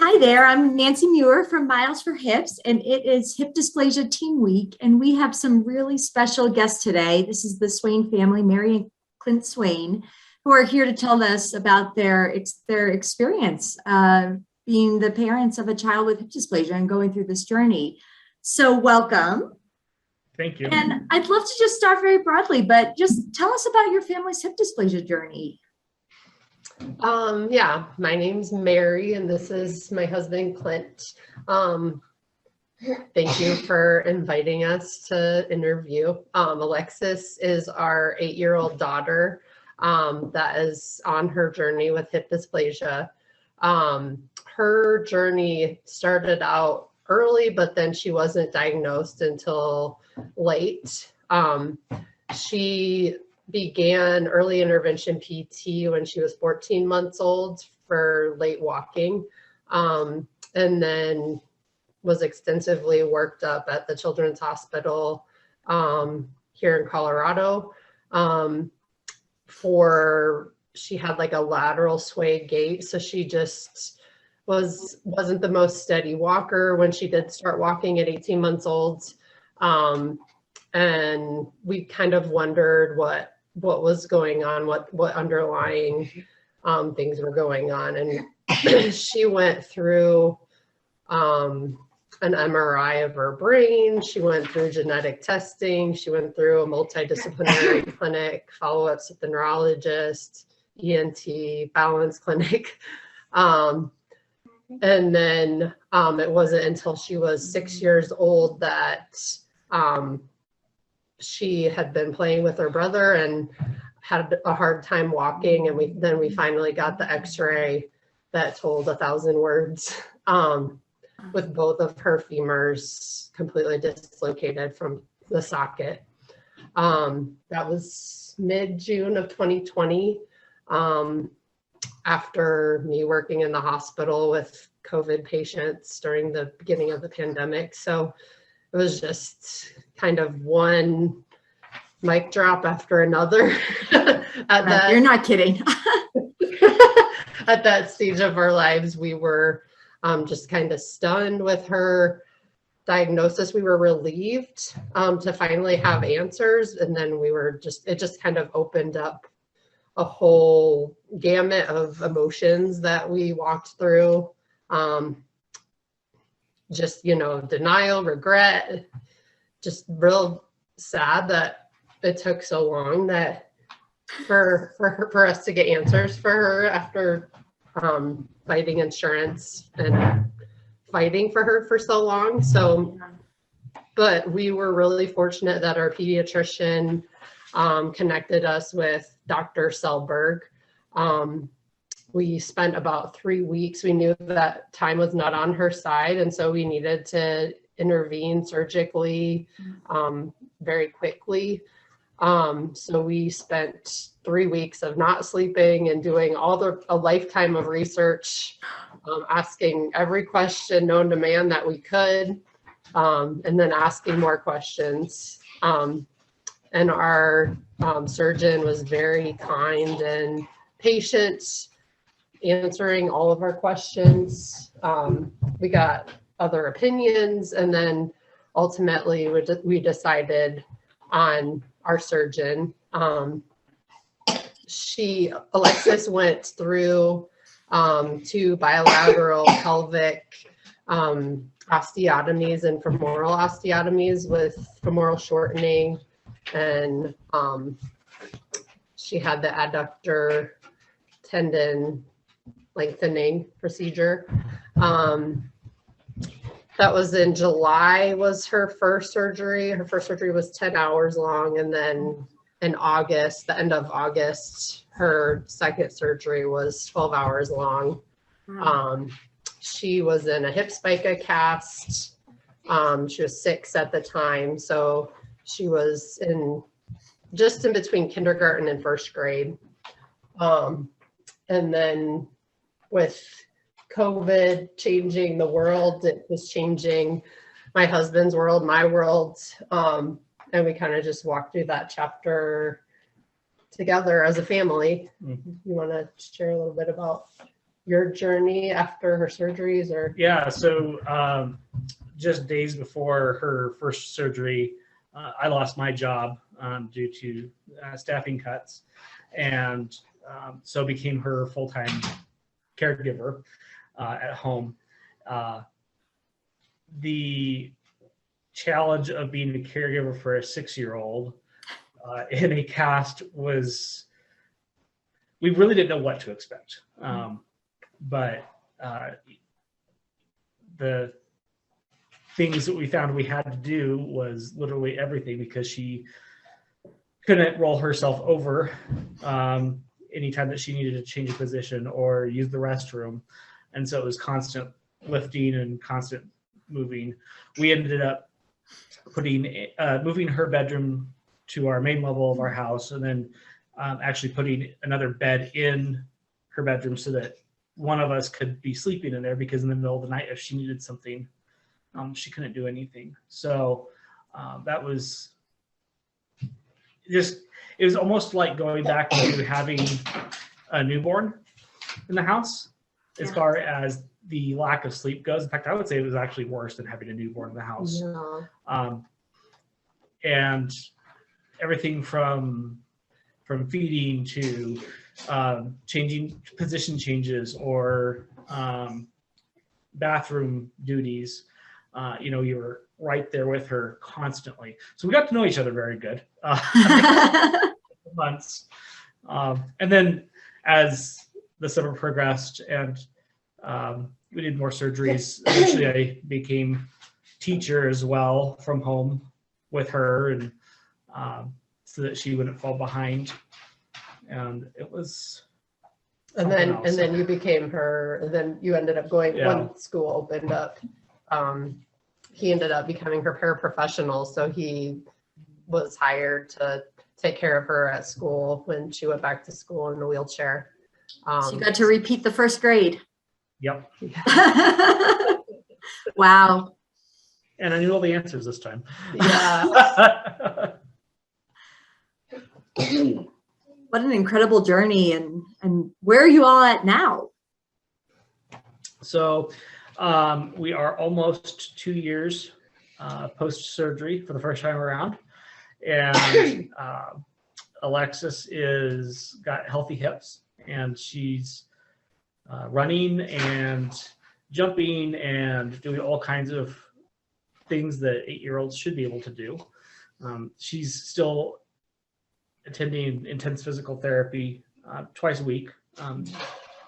Hi there, I'm Nancy Muir from Miles for Hips, and it is Hip Dysplasia Teen Week, and we have some really special guests today. This is the Swain family, Mary and Clint Swain, who are here to tell us about their experience being the parents of a child with hip dysplasia and going through this journey. So welcome. Thank you. And I'd love to just start very broadly, but just tell us about your family's hip dysplasia journey. Yeah, my name's Mary and this is my husband, Clint. Thank you for inviting us to interview. Alexis is our 8-year-old daughter that is on her journey with hip dysplasia. Her journey started out early, but then she wasn't diagnosed until late. She began early intervention PT when she was 14 months old for late walking, and then was extensively worked up at the Children's Hospital here in Colorado. She had like a lateral sway gait, so she just wasn't the most steady walker when she did start walking at 18 months old. And we kind of wondered what was going on, what underlying things were going on. And she went through an MRI of her brain. She went through genetic testing. She went through a multidisciplinary clinic, follow-ups with the neurologist, ENT, balance clinic. And then it wasn't until she was 6 years old that she had been playing with her brother and had a hard time walking, and we finally got the x-ray that told 1,000 words, with both of her femurs completely dislocated from the socket. That was mid-June of 2020, after me working in the hospital with COVID patients during the beginning of the pandemic. So it was just kind of one mic drop after another. You're not kidding. At that stage of our lives, we were just kind of stunned with her diagnosis. We were relieved to finally have answers. And then it just kind of opened up a whole gamut of emotions that we walked through. Just, denial, regret, just real sad that it took so long that for us to get answers for her after fighting insurance and fighting for her for so long. So, but we were really fortunate that our pediatrician connected us with Dr. Selberg. We spent about 3 weeks. We knew that time was not on her side, and so we needed to intervene surgically very quickly. So we spent 3 weeks of not sleeping and doing a lifetime of research, asking every question known to man that we could, and then asking more questions. And our surgeon was very kind and patient, answering all of our questions. We got other opinions, and then ultimately we decided on our surgeon. Alexis went through 2 bilateral pelvic osteotomies and femoral osteotomies with femoral shortening, and she had the adductor tendon lengthening procedure. That was in July was her first surgery. Her first surgery was 10 hours long. And then in August, the end of August, her second surgery was 12 hours long. She was in a hip spica cast. She was 6 at the time. So she was just in between kindergarten and first grade. And then with COVID changing the world, it was changing my husband's world, my world. And we kind of just walked through that chapter together as a family. Mm-hmm. You want to share a little bit about your journey after her surgeries, or? Yeah, so just days before her first surgery, I lost my job due to staffing cuts, and so became her full-time caregiver at home. The challenge of being a caregiver for a 6-year-old in a cast was, we really didn't know what to expect. But the things that we found we had to do was literally everything, because she couldn't roll herself over anytime that she needed to change a position or use the restroom. And so it was constant lifting and constant moving. We ended up moving her bedroom to our main level of our house, and then actually putting another bed in her bedroom so that one of us could be sleeping in there, because in the middle of the night, if she needed something, she couldn't do anything. So that was just, it was almost like going back to having a newborn in the house as far as the lack of sleep goes. In fact, I would say it was actually worse than having a newborn in the house. Yeah. And everything from feeding to changing position changes or bathroom duties, you were right there with her constantly. So we got to know each other very good months. And then as the summer progressed and we did more surgeries, eventually I became teacher as well from home with her, and so that she wouldn't fall behind. And it was And then you became her, and then you ended up going, when school opened up, he ended up becoming her paraprofessional. So he was hired to take care of her at school when she went back to school in a wheelchair. So you got to repeat the first grade. Yep. Wow. And I knew all the answers this time. Yeah. What an incredible journey. And where are you all at now? So we are almost 2 years post-surgery for the first time around. And Alexis got healthy hips, and she's running and jumping and doing all kinds of things that 8-year-olds should be able to do. She's still attending intense physical therapy twice a week.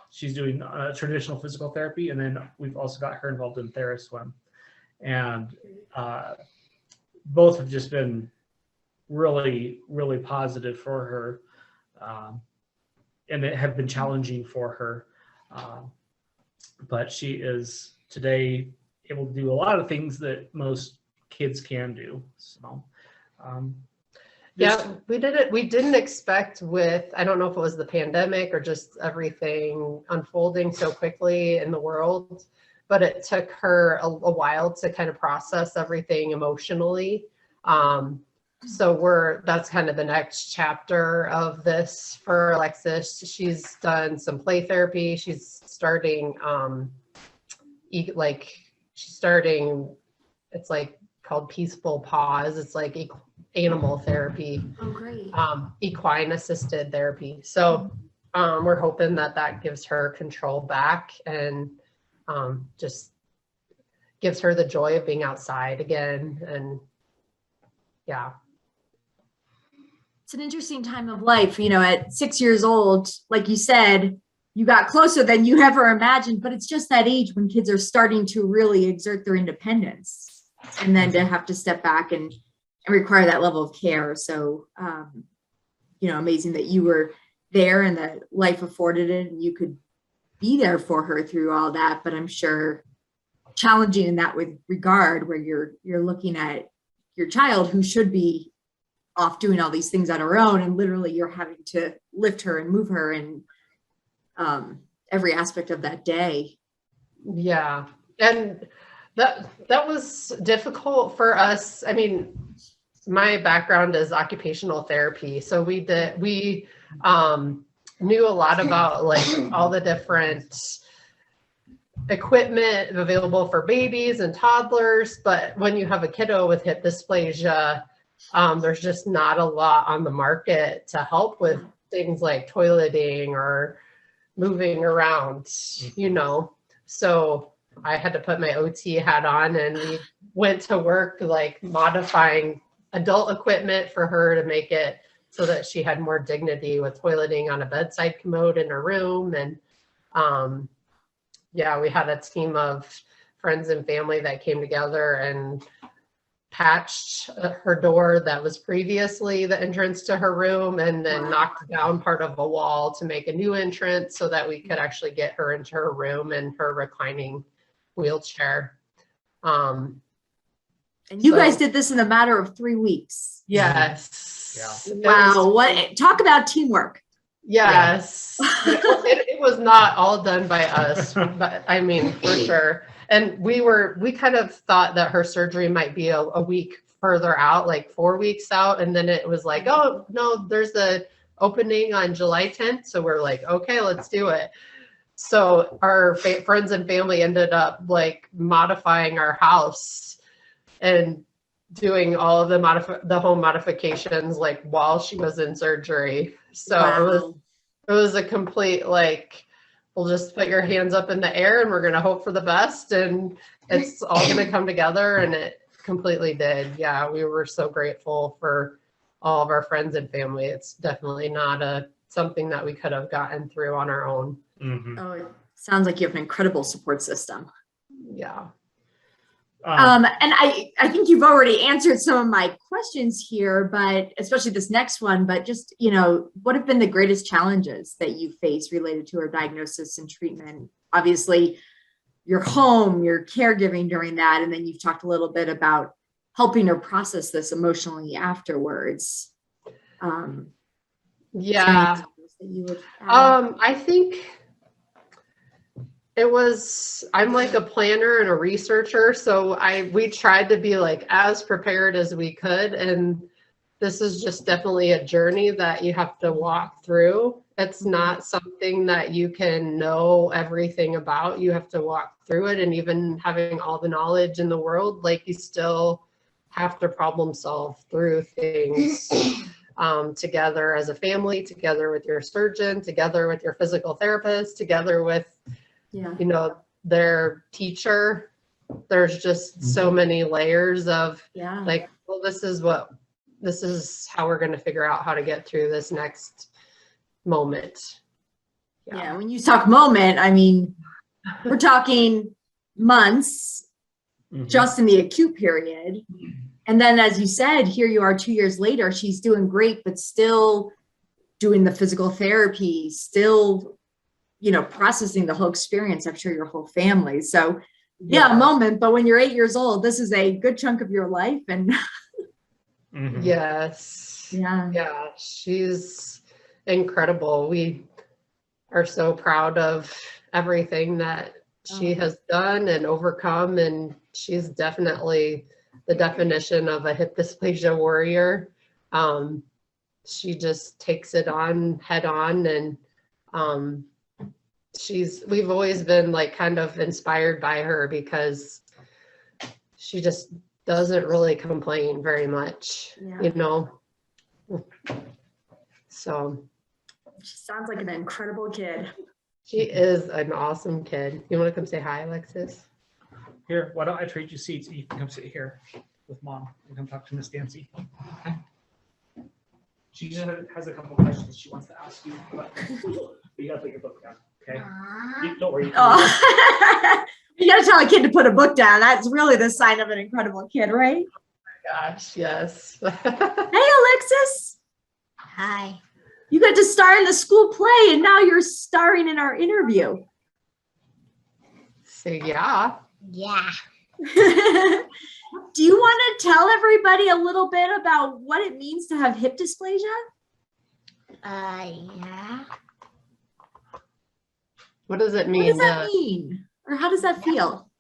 She's doing traditional physical therapy, and then we've also got her involved in TheraSwim. And both have just been really, really positive for her, and it have been challenging for her. But she is today able to do a lot of things that most kids can do. So yeah, we didn't expect, with, I don't know if it was the pandemic or just everything unfolding so quickly in the world, but it took her a while to kind of process everything emotionally. So that's kind of the next chapter of this for Alexis. She's done some play therapy. She's starting, it's like called Peaceful Pause. It's like animal therapy. Oh, great. Equine assisted therapy. So we're hoping that gives her control back, and just gives her the joy of being outside again. And yeah. It's an interesting time of life. At 6 years old, like you said, you got closer than you ever imagined, but it's just that age when kids are starting to really exert their independence, and then to have to step back and require that level of care. So, amazing that you were there and that life afforded it and you could be there for her through all that. But I'm sure challenging in that with regard, where you're looking at your child who should be off doing all these things on her own, and literally you're having to lift her and move her in every aspect of that day. Yeah. And that was difficult for us. I mean, my background is occupational therapy. So we knew a lot about like all the different equipment available for babies and toddlers, but when you have a kiddo with hip dysplasia, there's just not a lot on the market to help with things like toileting or moving around, you know. So I had to put my OT hat on, and we went to work like modifying adult equipment for her to make it so that she had more dignity with toileting on a bedside commode in her room. And yeah, we had a team of friends and family that came together and patched her door that was previously the entrance to her room, and then knocked down part of a wall to make a new entrance so that we could actually get her into her room and her reclining wheelchair. And you So- guys did this in a matter of 3 weeks. Yes. Yeah. It Wow. was- Talk about teamwork. Yes. It was not all done by us, but I mean, for sure. And we kind of thought that her surgery might be a week further out, like 4 weeks out. And then it was like, oh, no, there's the opening on July 10th. So we're like, okay, let's do it. So our friends and family ended up like modifying our house and doing all of the home modifications like while she was in surgery. So it was a complete like, we'll just put your hands up in the air and we're going to hope for the best, and it's all going to come together, and it completely did. Yeah, we were so grateful for all of our friends and family. It's definitely not something that we could have gotten through on our own. Mhm. Oh, it sounds like you have an incredible support system. Yeah. And I think you've already answered some of my questions here, but especially this next one, but just, you know, what have been the greatest challenges that you face related to her diagnosis and treatment? Obviously, your home, your caregiving during that, and then you've talked a little bit about helping her process this emotionally afterwards. Yeah. That you would add? I think I'm like a planner and a researcher. So we tried to be like as prepared as we could. And this is just definitely a journey that you have to walk through. It's not something that you can know everything about. You have to walk through it. And even having all the knowledge in the world, like you still have to problem solve through things. Together as a family, together with your surgeon, together with your physical therapist, together with, you know, their teacher. There's just so many layers of like, well, this is how we're going to figure out how to get through this next moment. Yeah, when you talk moment, I mean, we're talking months just in the acute period. And then, as you said, here you are 2 years later, she's doing great, but still doing the physical therapy, still, you know, processing the whole experience. I'm sure your whole family. So yeah, a moment, but when you're 8 years old, this is a good chunk of your life. And yes. Yeah, she's incredible. We are so proud of everything that she has done and overcome. And she's definitely the definition of a hip dysplasia warrior. She just takes it on head on, and we've always been like kind of inspired by her because she just doesn't really complain very much, you know. So she sounds like an incredible kid. She is an awesome kid. You want to come say hi, Alexis? Here, why don't I trade you seats? You can come sit here with Mom and come talk to Miss Dancy. Okay. She just has a couple questions she wants to ask you, but you gotta put your book down, okay? Don't worry. Oh. You gotta tell a kid to put a book down. That's really the sign of an incredible kid, right? Gosh, yes. Hey, Alexis. Hi. You got to star in the school play, and now you're starring in our interview. So yeah. Yeah. Do you want to tell everybody a little bit about what it means to have hip dysplasia? Yeah. What does it What mean? does that mean? Or how does that feel?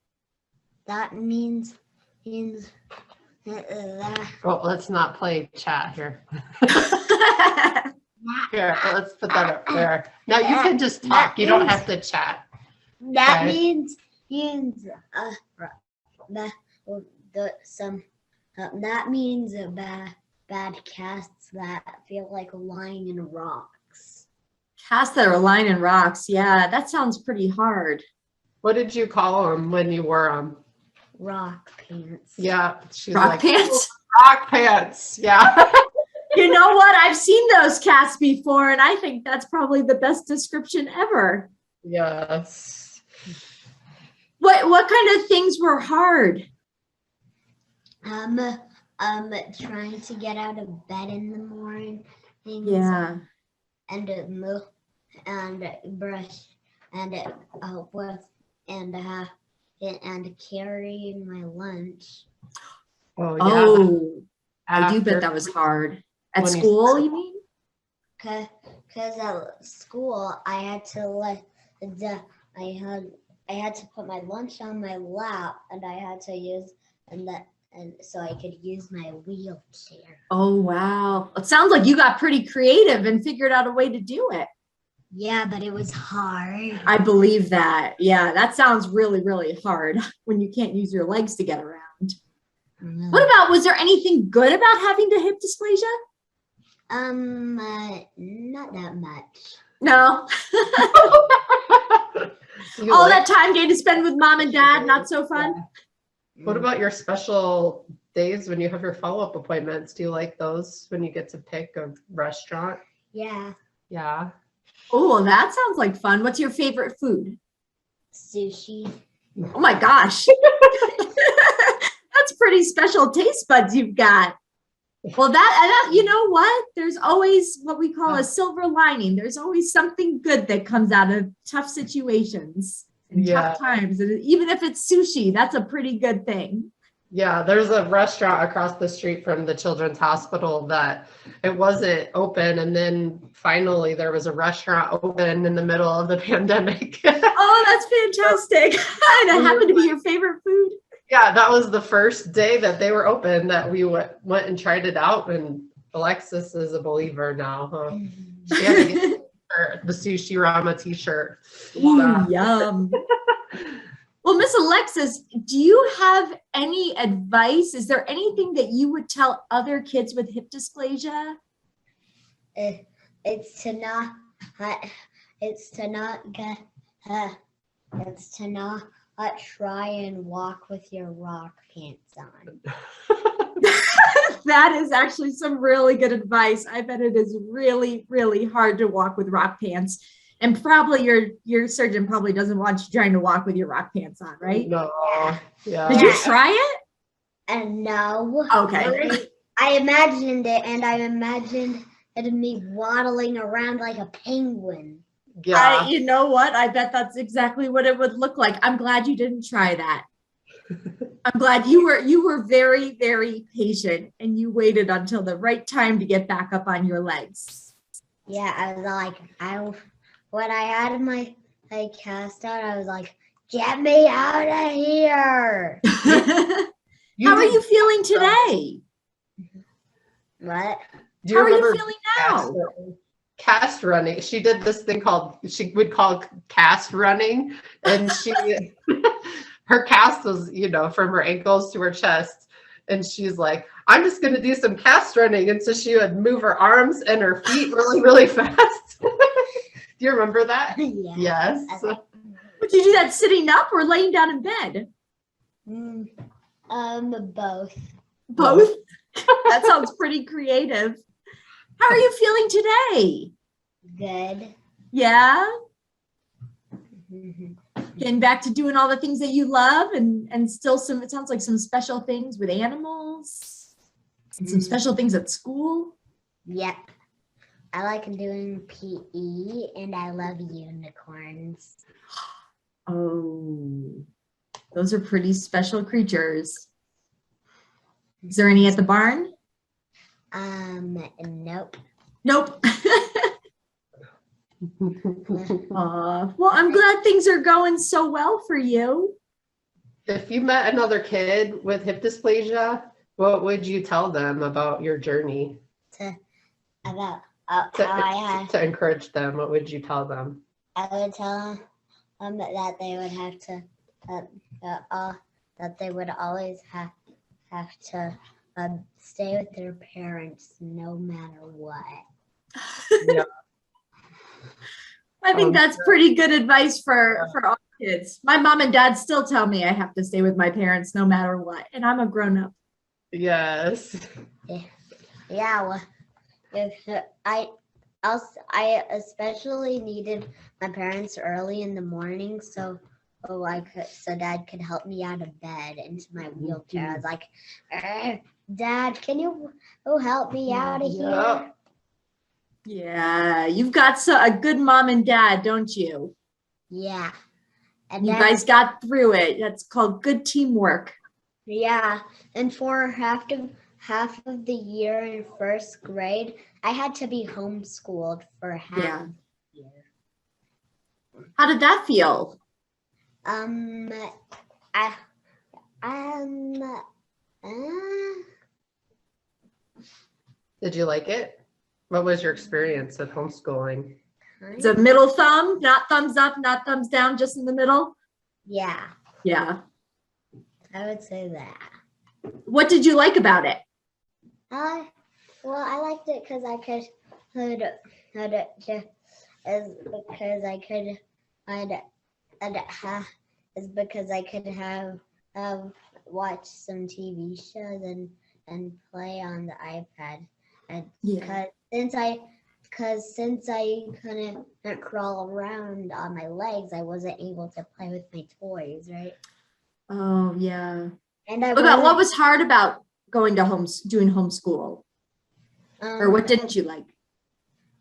That means Well, let's not play chat here. Here, let's put that up there. Now you can just talk. You don't have to chat. that Okay. means means that that means bad casts that feel like lying in rocks. Casts that are lying in rocks. Yeah, that sounds pretty hard. What did you call them when you wore them? Rock pants. Yeah, she's Rock like pants. rock pants. Yeah. You know what? I've seen those casts before, and I think that's probably the best description ever. Yes. What kind of things were hard? Trying to get out of bed in the morning. Yeah. And move and brush and and carrying my lunch. Oh, yeah. Oh, I do bet After- that was hard. At when you school, started- you mean? Cause at school I had to I had to put my lunch on my lap and I had to use and so I could use my wheelchair. Oh, wow. It sounds like you got pretty creative and figured out a way to do it. Yeah, but it was hard. I believe that. Yeah, that sounds really, really hard when you can't use your legs to get around. What about, was there anything good about having the hip dysplasia? Not that much. No. You All like- that time getting to spend with mom and dad, not so fun? What about your special days when you have your follow-up appointments? Do you like those when you get to pick a restaurant? Yeah, Yeah. Oh, that sounds like fun. What's your favorite food? sushi. Oh my gosh. That's pretty special taste buds you've got. Well, that, you know what? There's always what we call a silver lining. There's always something good that comes out of tough situations and Yeah. tough times. And even if it's sushi, that's a pretty good thing. Yeah, there's a restaurant across the street from the Children's Hospital that it wasn't open, and then finally there was a restaurant open in the middle of the pandemic. Oh, that's fantastic. And it happened to be your favorite food. Yeah, that was the first day that they were open that we went and tried it out, and Alexis is a believer now. Huh? She had to get the Sushi Rama t-shirt. Ooh, yum. Well, Miss Alexis, do you have any advice? Is there anything that you would tell other kids with hip dysplasia? It's to not get it's to not try and walk with your rock pants on. That is actually some really good advice. I bet it is really, really hard to walk with rock pants. And probably your surgeon probably doesn't want you trying to walk with your rock pants on, right? No. Yeah. Did you try it? And no. Okay. I imagined it, and I imagined it me waddling around like a penguin. Yeah. You know what? I bet that's exactly what it would look like. I'm glad you didn't try that. I'm glad you were very, very patient and you waited until the right time to get back up on your legs. Yeah, I was like, when I had my cast out, I was like, get me out of here. How are you feeling today? What? Do How are you remember feeling cast now? running? Cast running. She did this thing called, she would call cast running. And she, her cast was, from her ankles to her chest. And she's like, I'm just going to do some cast running. And so she would move her arms and her feet really, really fast. Do you remember that? Yeah. Yes. Did you do that sitting up or laying down in bed? Both. Both? That sounds pretty creative. How are you feeling today? Good. Yeah? Getting back to doing all the things that you love and still it sounds like some special things with animals and some special things at school. Yep. I like doing PE, and I love unicorns. Oh, those are pretty special creatures. Is there any at the barn? Nope. Nope. Well, I'm glad things are going so well for you. If you met another kid with hip dysplasia, what would you tell them about your journey? About how To encourage them, what would you tell them? I would tell them that they would have to that they would always have to stay with their parents no matter what. Yeah. I think Um, that's pretty good advice for all kids. My mom and dad still tell me I have to stay with my parents no matter what, and I'm a grown up. Yes. Yeah, well, if I especially needed my parents early in the morning, so Dad could help me out of bed into my wheelchair. I was like, Dad, can you help me out of Yeah. here? Yeah, you've got a good mom and dad, don't you? Yeah, and You then guys got through it. That's called good teamwork. yeah, and for half of the year in first grade, I had to be homeschooled for half. Yeah. the year. How did that feel? I uh, Did you like it? What was your experience of homeschooling? It's a middle thumb, not thumbs up, not thumbs down, just in the middle. Yeah, Yeah. I would say that. What did you like about it? Well, I liked it because I could have watch some TV shows and play on the iPad, and Yeah. since I couldn't crawl around on my legs, I wasn't able to play with my toys, right? Oh, yeah. And I What was hard about going to doing homeschool? Or what didn't you like?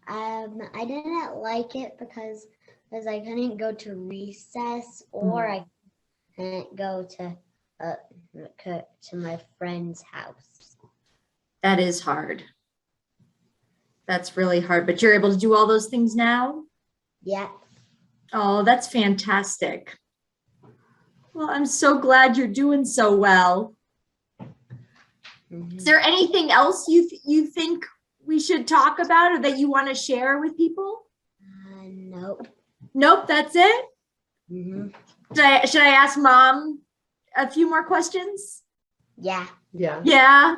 I didn't like it because I couldn't go to recess, or I couldn't go to my friend's house. That is hard. That's really hard, but you're able to do all those things now? Yeah. Oh, that's fantastic. Well, I'm so glad you're doing so well. Is there anything else you think we should talk about or that you want to share with people? Nope. Nope, that's it? Mm-hmm. Should I ask Mom a few more questions? Yeah. Yeah. Yeah.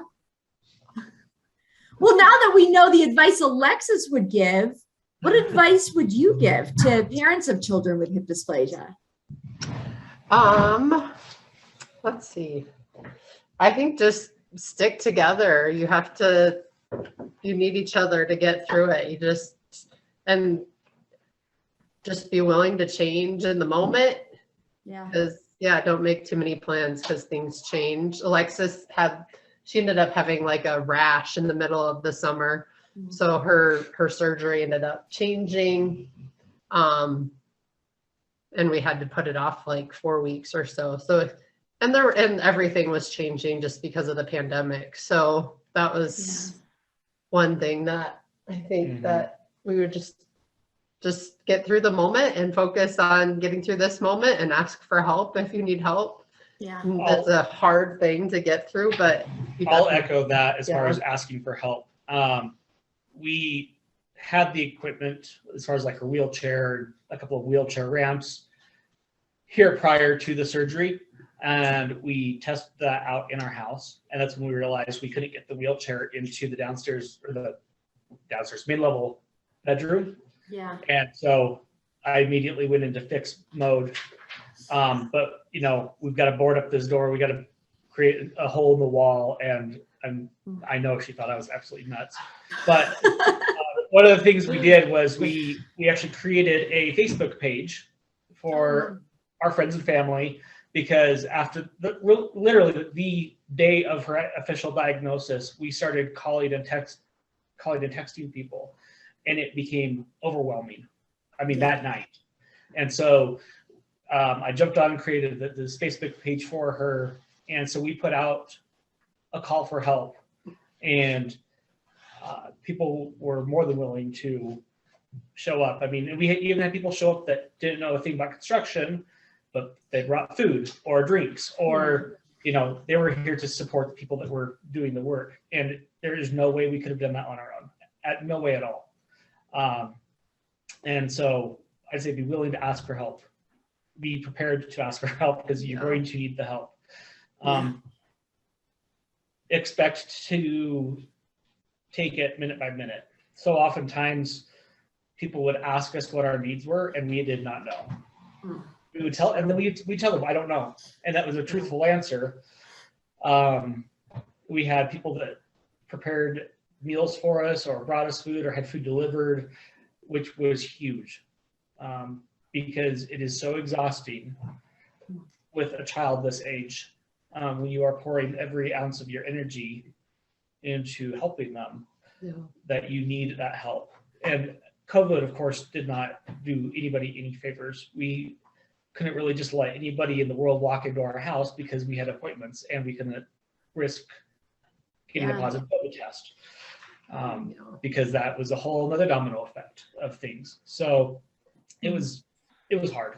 Well, now that we know the advice Alexis would give, what advice would you give to parents of children with hip dysplasia? Let's see. I think just stick together. You need each other to get through it. And just be willing to change in the moment. Yeah. Don't make too many plans because things change. Alexis she ended up having like a rash in the middle of the summer. Mhm. So her surgery ended up changing. And we had to put it off like 4 weeks or so. And everything was changing just because of the pandemic. So that was one thing that I think that we would just get through the moment and focus on getting through this moment and ask for help if you need help. Yeah. That's a hard thing to get through, but I'll echo that as far Yeah. as asking for help. We had the equipment as far as like a wheelchair, a couple of wheelchair ramps here prior to the surgery. And we tested that out in our house. And that's when we realized we couldn't get the wheelchair into the downstairs mid-level bedroom. Yeah. And so I immediately went into fix mode. But we've got to board up this door. We got to create a hole in the wall. And I know she thought I was absolutely nuts. But one of the things we did was we actually created a Facebook page for our friends and family, because after literally the day of her official diagnosis, we started calling and texting people, and it became overwhelming. I mean, that night. And so I jumped on and created this Facebook page for her. And so we put out a call for help, and people were more than willing to show up. I mean, we even had people show up that didn't know a thing about construction, but they brought food or drinks, or they were here to support the people that were doing the work. And there is no way we could have done that on our own. No way at all. And so I'd say be willing to ask for help. be prepared to ask for help because you're going to need the help. Expect to take it minute by minute. So oftentimes people would ask us what our needs were and we did not know. We would tell, and then we tell them, I don't know. And that was a truthful answer. We had people that prepared meals for us or brought us food or had food delivered, which was huge. Because it is so exhausting with a child this age when you are pouring every ounce of your energy into helping them, that you need that help. And COVID, of course, did not do anybody any favors. We couldn't really just let anybody in the world walk into our house because we had appointments and we couldn't risk getting a positive COVID test because that was a whole other domino effect of things. So it was hard.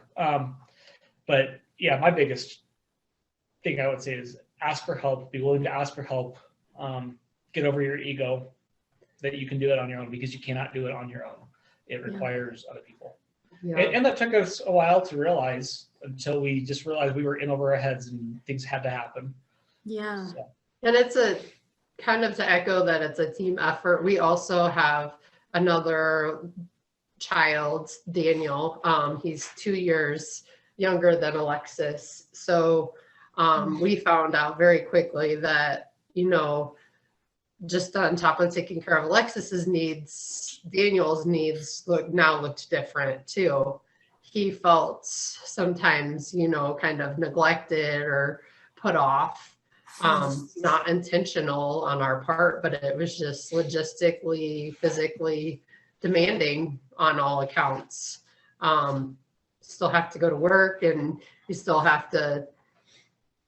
But yeah, my biggest thing I would say is ask for help, be willing to ask for help, get over your ego that you can do it on your own because you cannot do it on your own. It requires other people. And that took us a while to realize until we just realized we were in over our heads and things had to happen. Yeah. So. And it's a kind of to echo that it's a team effort. We also have another child, Daniel. He's 2 years younger than Alexis. So we found out very quickly that, you know, just on top of taking care of Alexis's needs, Daniel's needs looked different too. He felt sometimes, you know, kind of neglected or put off. Not intentional on our part, but it was just logistically, physically demanding on all accounts. Still have to go to work and you still have to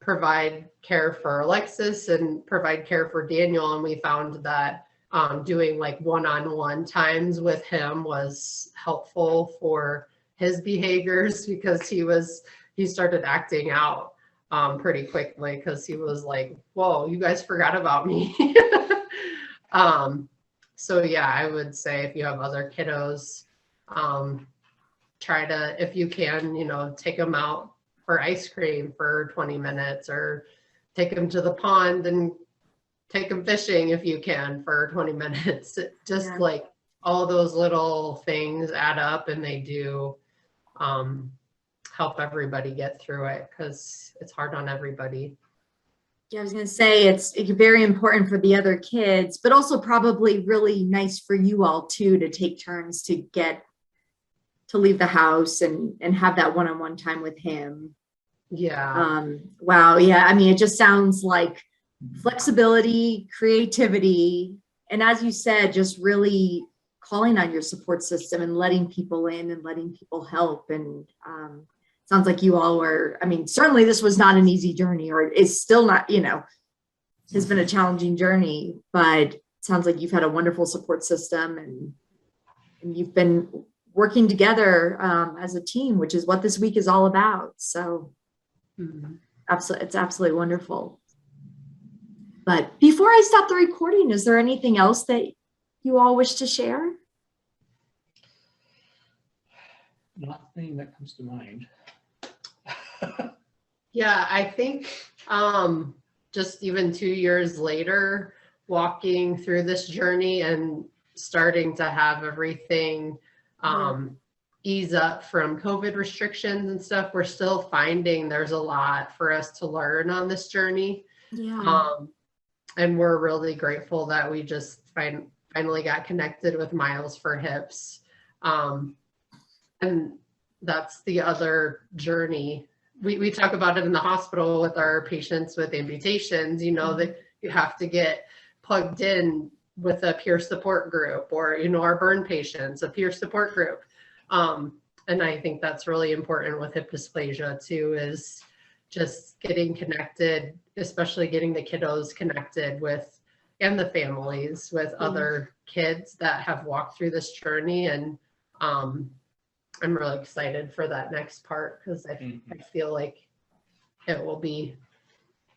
provide care for Alexis and provide care for Daniel. And we found that doing like one-on-one times with him was helpful for his behaviors because he started acting out pretty quickly because he was like, whoa, you guys forgot about me. So yeah, I would say if you have other kiddos, try to, if you can, you know, take them out for ice cream for 20 minutes or take them to the pond and take them fishing if you can for 20 minutes. Just like all those little things add up and they do help everybody get through it because it's hard on everybody. Yeah, I was going to say it's very important for the other kids, but also probably really nice for you all too to take turns to leave the house and have that one-on-one time with him. Yeah. Wow. Yeah. I mean, it just sounds like flexibility, creativity, and as you said, just really calling on your support system and letting people in and letting people help. And sounds like you all were, I mean, certainly this was not an easy journey, or it's still not, you know, has been a challenging journey, but it sounds like you've had a wonderful support system and you've been working together as a team, which is what this week is all about. So it's absolutely wonderful. But before I stop the recording, is there anything else that you all wish to share? Nothing that comes to mind. Yeah, I think just even 2 years later, walking through this journey and starting to have everything ease up from COVID restrictions and stuff, we're still finding there's a lot for us to learn on this journey. Yeah. And we're really grateful that we just finally got connected with Miles for Hips. And that's the other journey. We talk about it in the hospital with our patients with amputations, you know, that you have to get plugged in with a peer support group, or, you know, our burn patients, a peer support group. And I think that's really important with hip dysplasia too, is just getting connected, especially getting the kiddos connected with, and the families with other kids that have walked through this journey. And I'm really excited for that next part because I feel like it will be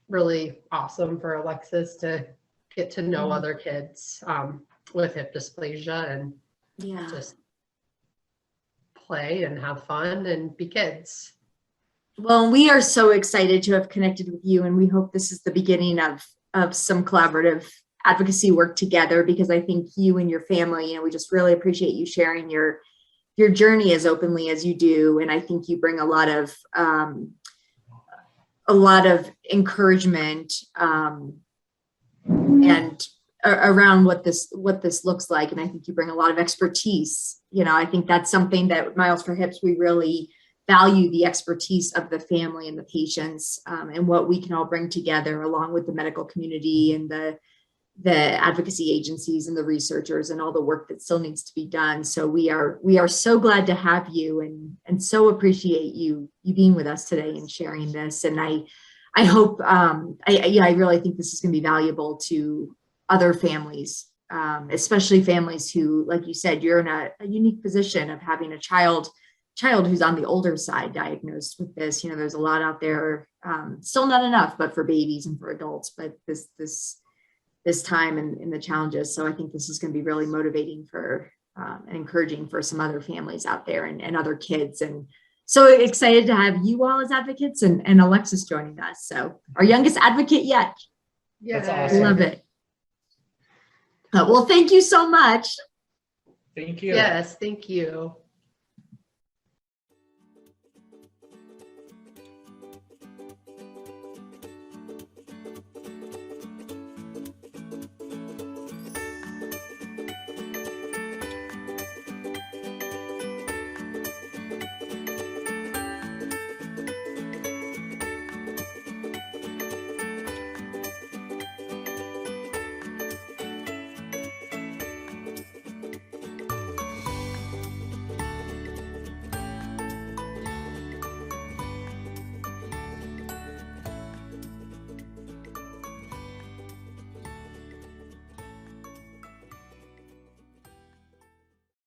really awesome for Alexis to get to know other kids with hip dysplasia and just play and have fun and be kids. Well, we are so excited to have connected with you, and we hope this is the beginning of some collaborative advocacy work together, because I think you and your family, we just really appreciate you sharing your journey as openly as you do. And I think you bring a lot of encouragement and around what this looks like. And I think you bring a lot of expertise. I think that's something that Miles for Hips, we really value, the expertise of the family and the patients, and what we can all bring together along with the medical community and the advocacy agencies and the researchers and all the work that still needs to be done. So we are so glad to have you, and so appreciate you being with us today and sharing this. And I hope, I really think this is going to be valuable to other families, especially families who, like you said, you're in a unique position of having a child who's on the older side diagnosed with this. There's a lot out there, still not enough, but for babies and for adults, but this time and the challenges. So I think this is going to be really motivating for and encouraging for some other families out there and other kids. And so excited to have you all as advocates and Alexis joining us. So our youngest advocate yet. That's Yeah. awesome. Love it. Well, thank you so much. Thank you. Yes, thank you.